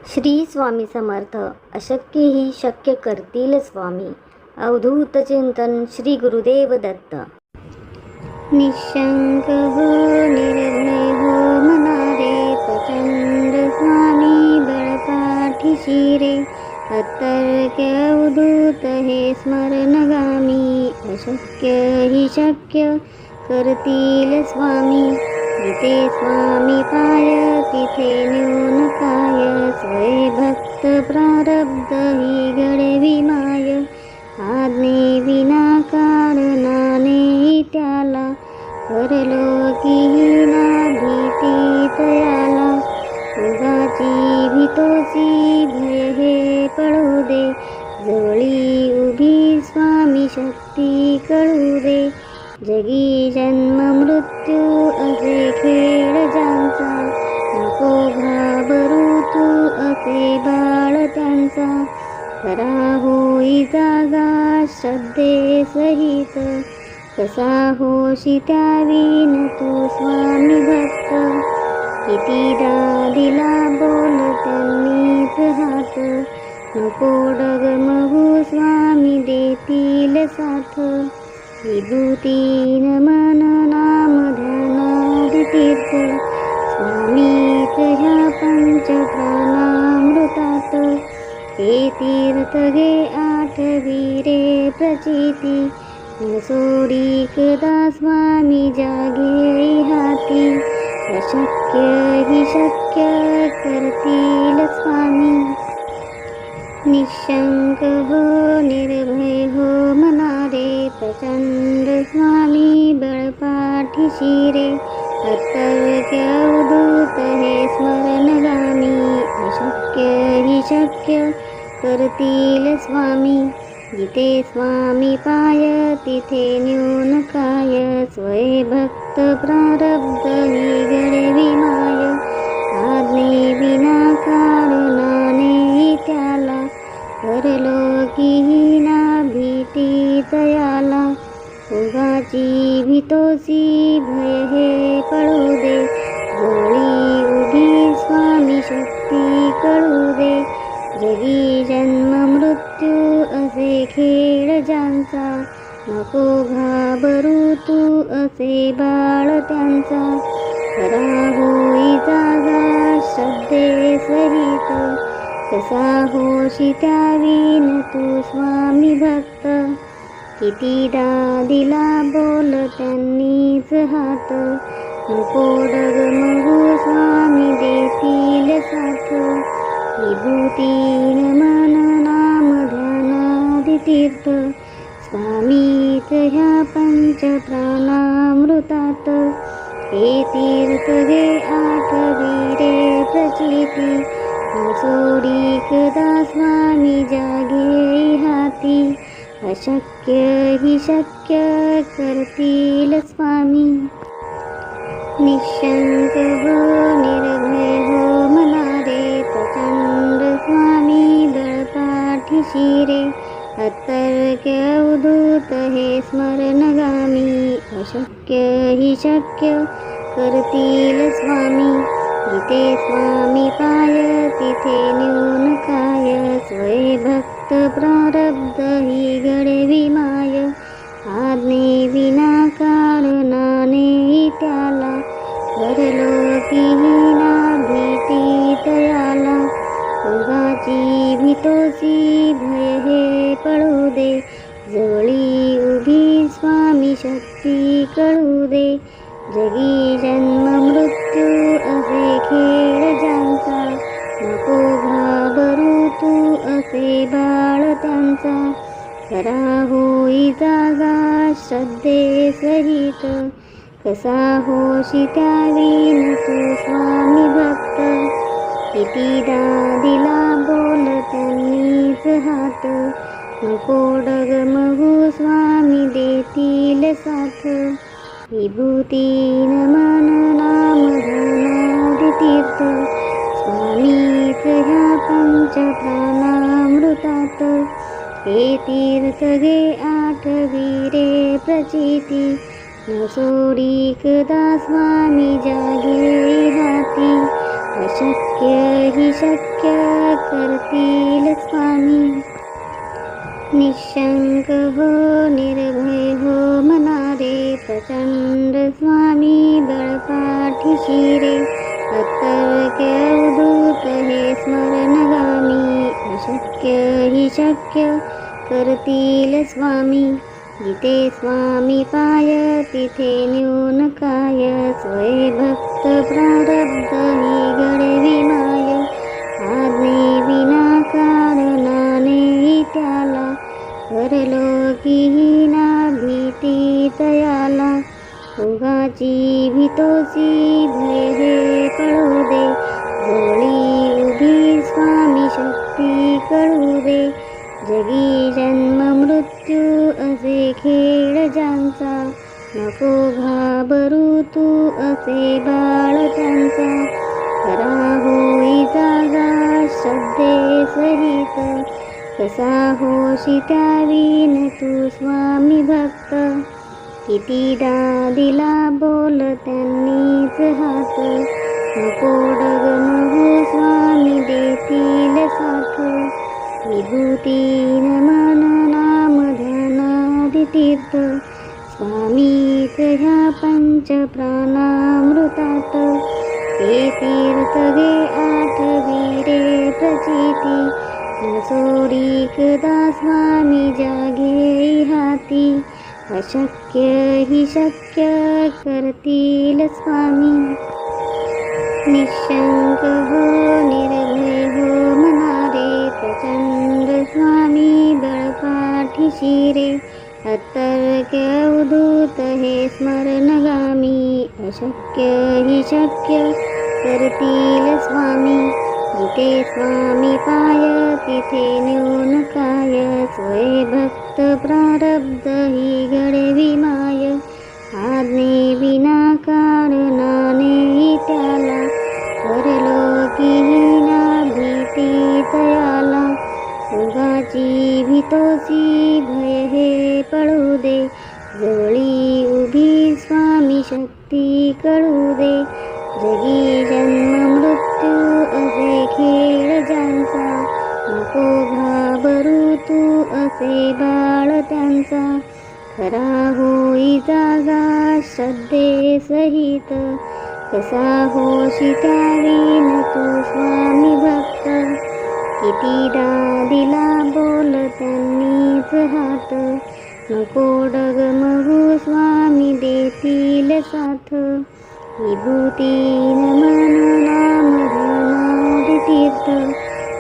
श्री स्वामी समर्थ. अशक्यही शक्य करतील स्वामी. अवधूत चिंतन श्री गुरुदेव दत्त. निशंक हो निर्भय हो मनारे, प्रचंड स्वामी बळपाठीशी रे. अतर्क्य अवधूत हे स्मरणगामी, अशक्य ही शक्य करतील स्वामी. जिथे स्वामी पाय तिथे न्यून काय, स्वय भक्त प्रारब्ध ही घडवी माय. आज्ञे विना कारणाने त्याला, परलोकीही ना भीती तयाला. उगाची भीतोसी भय हे पळू दे, जवळी उभी स्वामी शक्ती कळू दे. जगी जन्म मृत्यू असे खेळ ज्यांचा, नको घाबरू तू असे बाळ त्यांचा. खरा होई जागा श्रद्धे सहित, कसा होशी त्यावीन तू स्वामी भक्त. कितीदा दिला बोल त्यांनीच हात, नको डगमगू स्वामी देतील साथ. विभूतीन मन नाम ध्यानादि तीर्थ, स्वामीच ह्या पंच प्राणामृतात. हे तीर्थ घे आठवी रे प्रचिती, न सोडी कदा स्वामी जागे हाती. अशक्य ही शक्य करतील स्वामी. निशंक हो निर्भय हो मनारे, प्रचंड स्वामी बळपाठीशी रे. अतर्क्य अवधूत हे स्मरणगामी, अशक्य ही शक्य करतील स्वामी. जिथे स्वामी पाय तिथे न्यून काय, स्वय भक्त प्रारब्ध ही घडवी माय. आज्ञे विना कारणाने त्याला, परलोकीही ना भीती तयाला. उगाची भीतोसी भय हे पळू दे, जवळी उभी स्वामी शक्ती कळू दे. जगी जन्म मृत्यू असे खेळ ज्यांचा, नको घाबरू तू असे बाळ त्यांचा. खरा होई जागा श्रद्धे सहित, कसा होशी त्यावीन तू स्वामी भक्त. कितीदा दिला बोल त्यांनीच हात, नको डगमगू स्वामी देतील साथ. विभूतीन मन नाम ध्यानादि तीर्थ, स्वामीच ह्या पंच प्राणामृतात. हे तीर्थ घे आठवी रे प्रचिती, न सोडी कदा स्वामी जागे हाती. अशक्य ही शक्य करतील स्वामी. निशंक हो निर्भय हो मनारे, प्रचंड स्वामी बळपाठीशी रे. अतर्क्य अवधूत हे स्मरणगामी, अशक्य ही शक्य करतील स्वामी. जिथे स्वामी पाय तिथे न्यून काय, स्वय भक्त प्रारब्ध ही घडवी माय. आज्ञे विना कारणाने त्याला, परलोकीही ना भीती तयाला. उगाची भीतोसी भय हे पळू दे, जवळी उभी स्वामी शक्ती कळू दे. जगी जन्म मृत्यू असे खेळ ज्यांचा, नको घाबरू तू असे बाळ त्यांचा. खरा होई जागा श्रद्धे सहित, कसा होशी त्यावीन तू स्वामी भक्त. कितीदा दिला बोल त्यांनीच हात, नको डगमगू स्वामी देतील साथ. विभूतीन मन नाम ध्यानादि तीर्थ, स्वामीच ह्या पंच प्राणामृतात. हे तीर्थ घे आठवी रे प्रचिती, न सोडी कदा स्वामी जागे हाती. अशक्य अशक्य ही शक्य करतील स्वामी. निशंक हो निर्भय हो मनारे प्रचंड स्वामी बळपाठीशी रे. अतर्क्य अवधूत हे स्मरणगामी अशक्य ही शक्य करतील स्वामी. जिथे स्वामी पाय तिथे न्यून काय स्वय भक्त प्रारब्ध ही घडवी माय. आज्ञे विना कारणाने त्याला परलोकी ना भीती तयाला. उगाची भीतोसी भय हे पळू दे जवळी उभी स्वामी शक्ती कळू दे. जगी जन्म मृत्यू असे खेळ ज्यांचा नको घाबरू तू असे बाळ त्यांचा. खरा होई जागा श्रद्धे सहित कसा होशी त्यावीन तू स्वामी भक्त. कितीदा दिला बोल त्यांनीच हात नको डगमगू स्वामी देतील साथ. विभूती नमन नाम ध्यानादि तीर्थ स्वामीच ह्या पंच प्राणामृतात. ते तीर्थ गे आठवी प्रचिती न सोडी कदा स्वामी जागे हाती. अशक्य ही शक्य करतील स्वामी. निशंक हो निर्भय हो मनारे प्रचंड स्वामी बळपाठीशी रे. अतर्क्य अवधूत हे स्मरणगामी अशक्य ही शक्य करतील स्वामी. जिथे स्वामी पाय तिथे न्यून काय स्वय भक्त प्रारब्ध ही घडवी माय. आज्ञे विना कारणाने त्याला परलोकी ना भीती तयाला. उगाची भीतोसी भय हे पळू दे जवळी उभी स्वामी शक्ती कळू दे. जगी जन्म मृत्यू असे खेळ ज्यांचा नको घाबरू तू असे बाळ त्यांचा. खरा होई जागा श्रद्धे सहित कसा होशी त्यावीन तू स्वामी भक्त. कितीदा दिला बोल त्यांनीच हात नको डगमगू स्वामी देतील साथ. विभूती नमन नाम ध्यानादि तीर्थ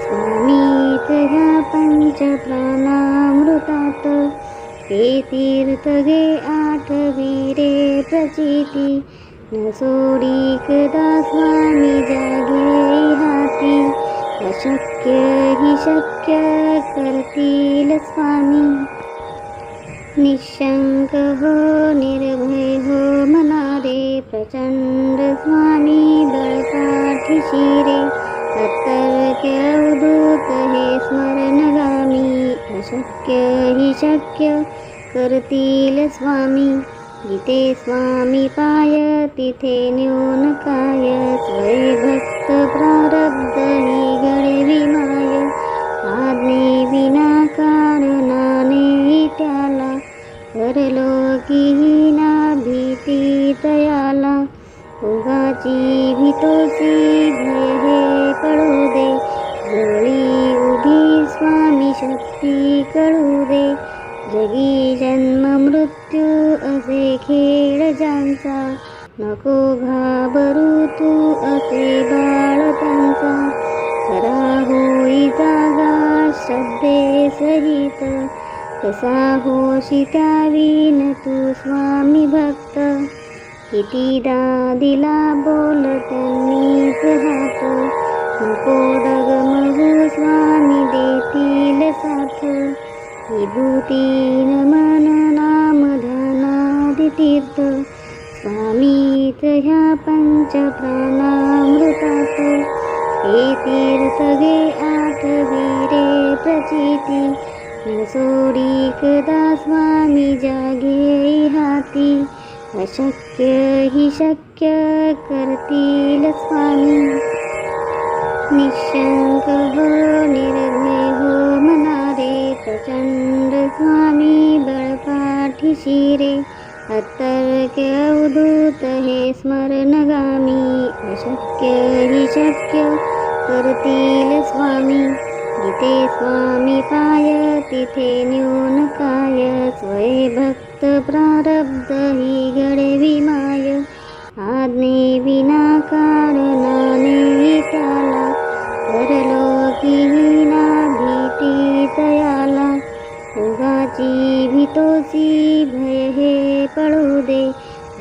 स्वामीच ह्या पंच प्राणामृतात. ते तीर्थ गे आठवी रे प्रचिती न सोडी कदा स्वामी जागे हाती. अशक्य ही शक्य करतील स्वामी. निशंक हो निर्भय हो मनारे प्रचंड स्वामी बळपाठीशी रे. अतर्क्य अवधूत हे स्मरणगामी अशक्य ही शक्य करतील स्वामी. जिथे स्वामी पाय तिथे न्यून काय स्वय भक्त प्रारब्ध ही घडवी माय. आज्ञे विना कारणाने त्याला परलोकी ना भीती तयाला. उगाची भीतोसी भय हे पळू दे जवळी उभी स्वामी शक्ती कळू दे. जगी जन्म मृत्यू असे खेळ ज्यांचा नको घाबरू तू असे बाळ त्यांचा. खरा होई जागा श्रद्धे सहित कसा होशी त्यावीन तू स्वामी भक्त. कितीदा दिला बोल त्यांनीच हात नको डगमगू स्वामी देतील साथ. विभूती नमन नाम ध्यानादि तीर्थ स्वामीच ह्या पंच प्राणामृतात. हे तीर्थ गे आठवी रे प्रचिती न सोडी कदा स्वामी जागे हाती. अशक्य ही शक्य करतील स्वामी. निशंक हो निर्भय हो मनारे प्रचंड स्वामी बळपाठीशी रे अतर्क्य अवधूत हे स्मरणगामी अशक्य हि शक्य करतील स्वामी जिथे स्वामी पाय तिथे न्यून काय स्वय भक्त प्रारब्ध ही घडवी माय आज्ञे विना कारणाने त्याला परलोकी ना भीती तयाला उगाची भीतोसी भय हे पळू दे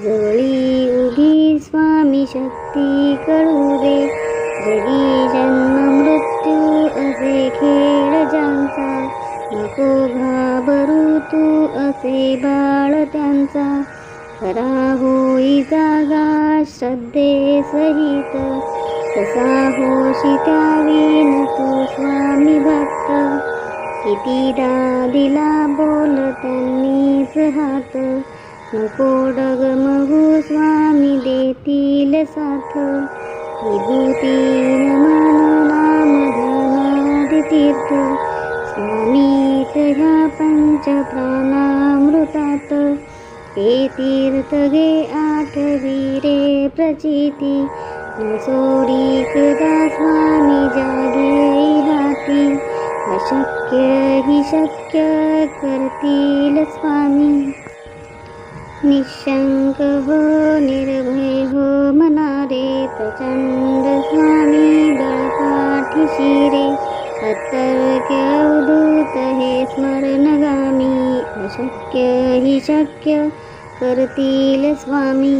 जवळी उभी स्वामी शक्ती कळू दे जगी जन्म मृत्यू असे खेळ ज्यांचा नको घाबरू तू असे बाळ त्यांचा खरा होई जागा श्रद्धे सहित कसा होशी त्यावीन तू स्वामी भक्त कितीदा दिला बोल त्यांनीच हात नको डगमगू स्वामी देतील साथ विभूतीन मन नाम ध्यानादि तीर्थ स्वामीत ह्या पंच प्राणामृतात ते तीर्थ गे आठवी रे प्रचिती न सोडी कदा स्वामी जागे हाती अशक्य हि शक्य करतील स्वामी निशंक हो निर्भय हो मनारे प्रचंड स्वामी बळपाठीशी रे अतर्क्य अवधूत हे स्मरणगामी अशक्य हि शक्य करतील स्वामी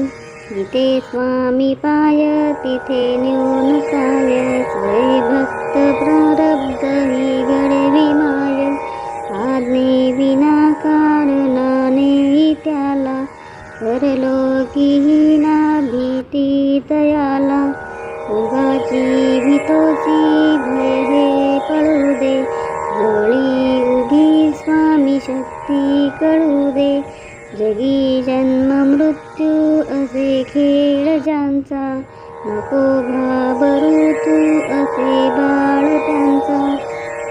जिथे स्वामी पाय तिथे न्यून काय स्वय भक्त प्रारब्ध ही घडवी माय आज्ञे विना कारणाने त्याला परलोकी ना भीती तयाला उगाची भीतोसी भय हे पळू दे जवळी उभी स्वामी शक्ती कळू दे जगी जन्म मृत्यू असे खेळ ज्यांचा नको घाबरू तू असे बाळ त्यांचा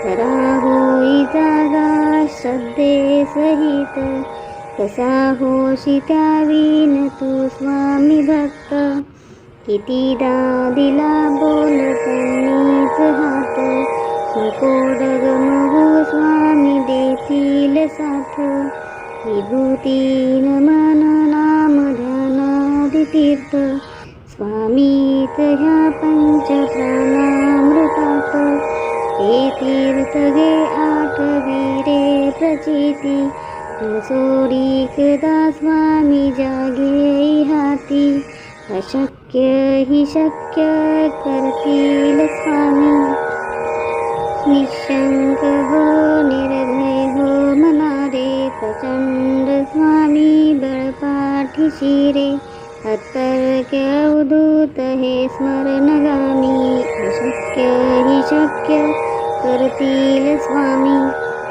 खरा होई जागा श्रद्धे सहित कसा होशी त्यावीन तू स्वामी भक्त कितीदा दिला बोल त्यांनीच हात नको डगमगू स्वामी देतील साथ विभूतीन मन नाम ध्यानादि तीर्थ स्वामीत ह्या पंच प्राणामृतात हे तीर्थ गे आठवी रे प्रचिती न सोडी कदा स्वामी जागे हाती अशक्य हि शक्य करतील स्वामी निशंक हो निर्भय हो मनारे प्रचंड स्वामी बळपाठीशी रे अतर्क्य अवधूत हे स्मरणगामी अशक्य हि शक्य करतील स्वामी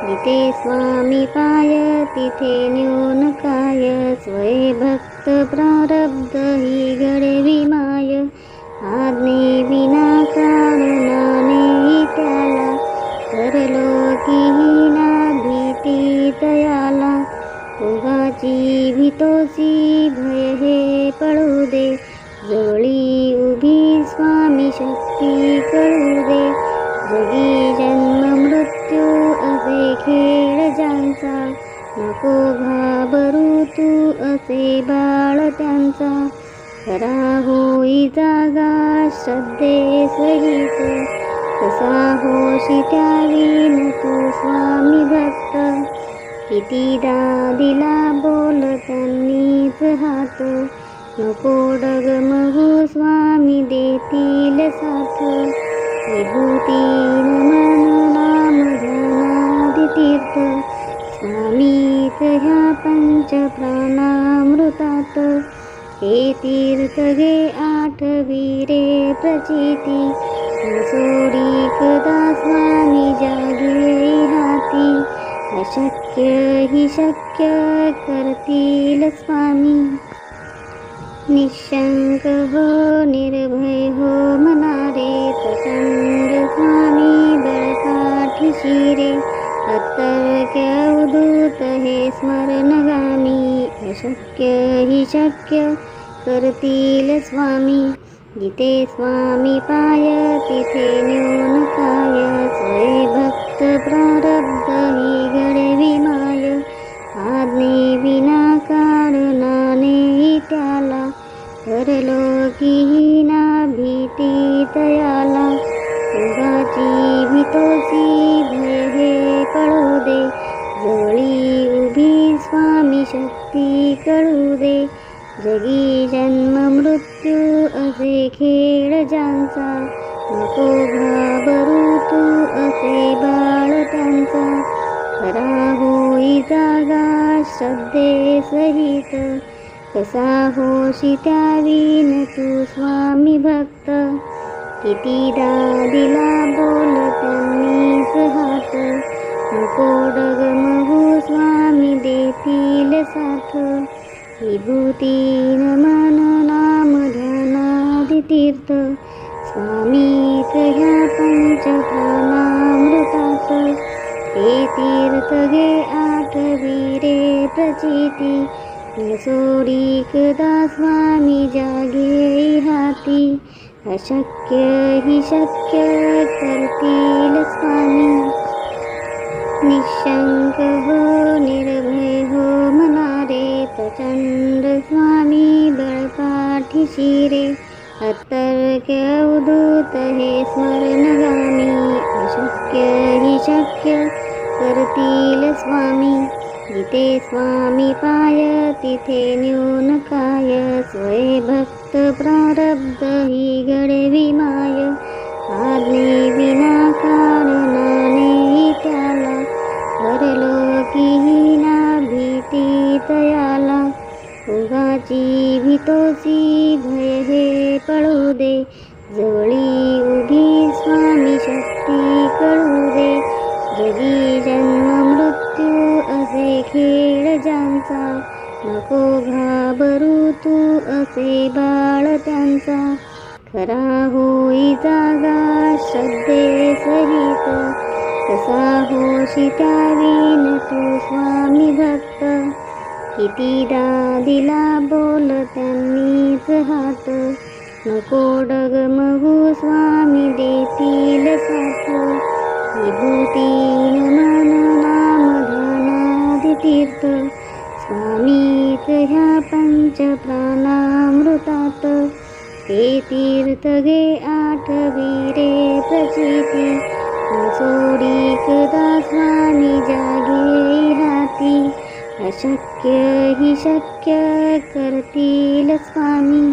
जिथे स्वामी पाय तिथे न्यून काय स्वय भक्त प्रारब्ध ही घडवी माय आज्ञे विना कारणाने त्याला परलोकी ना भीती तयाला उगाची भीतोसी भय हे पळू दे जवळी उभी स्वामी शक्ती कळू दे जगी जन्म मृत्यू असे खेळ ज्यांचा नको घाबरू तू असे बाळ त्यांचा खरा होई जागा श्रद्धे सहित कसा होशी त्यावीन तू स्वामी भक्त कितीदा दिला बोल त्यांनीच हात नको डगमगू स्वामी देतील साथ विभूतीन मन नाम ध्यानादि तीर्थ स्वामीत ह्या पंच प्राणामृतात हे तीर्थ गे आठवी रे प्रचिती न सोडी कदा स्वामी जागे हाती अशक्य हि शक्य करतील स्वामी निशंक हो निर्भय हो मनारे, प्रचंड स्वामी बळपाठीशी रे. अतर्क्य अवधूत हे स्मरणगामी, अशक्य हि शक्य करतील स्वामी. जिथे स्वामी पाय तिथे न्यून काय, स्वय भक्त प्रारब्ध ही घडवी माय. आज्ञे विना कारणाने त्याला, परलोकी ना भीती तयाला. उगाची भीतोसी भय हे पळू दे, जवळी उभी स्वामी शक्ती कळू दे. जगी जन्म मृत्यू असे खेळ ज्यांचा, नको घाबरू तू असे बाळ त्यांचा. खरा होई जागा श्रद्धे सहित, कसा होशी त्यावीन तू स्वामी भक्त. कितीदा दिला बोल त्यांनीच हात, नको डगमगू स्वामी देतील साथ. विभूतीन मन नाम ध्यानादि तीर्थ, स्वामीच ह्या पंचप्राणामृतात. हे तीर्थ घे आठवी रे प्रचिती, न सोडी कदा स्वामी जागे हाती. अशक्य हि शक्य करतील स्वामी. निशंक हो निर्भय हो मनारे, प्रचंड स्वामी बळपाठीशी रे. अतर्क्य अवधूत हे स्मरणगामी, अशक्य हि शक्य करतील स्वामी. जिथे स्वामी पाय तिथे न्यून काय, स्वय भक्त प्रारब्ध ही घडवी माय. आज्ञे विना कारणाने त्याला, परलोकी ना भीती तयाला. उगाची भीतोसी भय हे पळू दे, जवळी उभी स्वामी शक्ती कळू दे. जगी जन्म मृत्यू असे खेळ ज्यांचा, नको घाबरू तू असे बाळ त्यांचा. खरा होई जागा श्रद्धे सहित, कसा होशी त्यावीन तू स्वामी भक्त. कितीदा दिला बोल त्यांनीच हात, नको डगमगू स्वामी देतील साथ. विभूतीन मन नाम ध्यानादि तीर्थ, स्वामीच ह्या पंचप्राणामृतात. हे तीर्थ घे आठवी रे प्रचिती, न सोडी कदा स्वामी जागे हाती. अशक्य हि शक्य करतील स्वामी.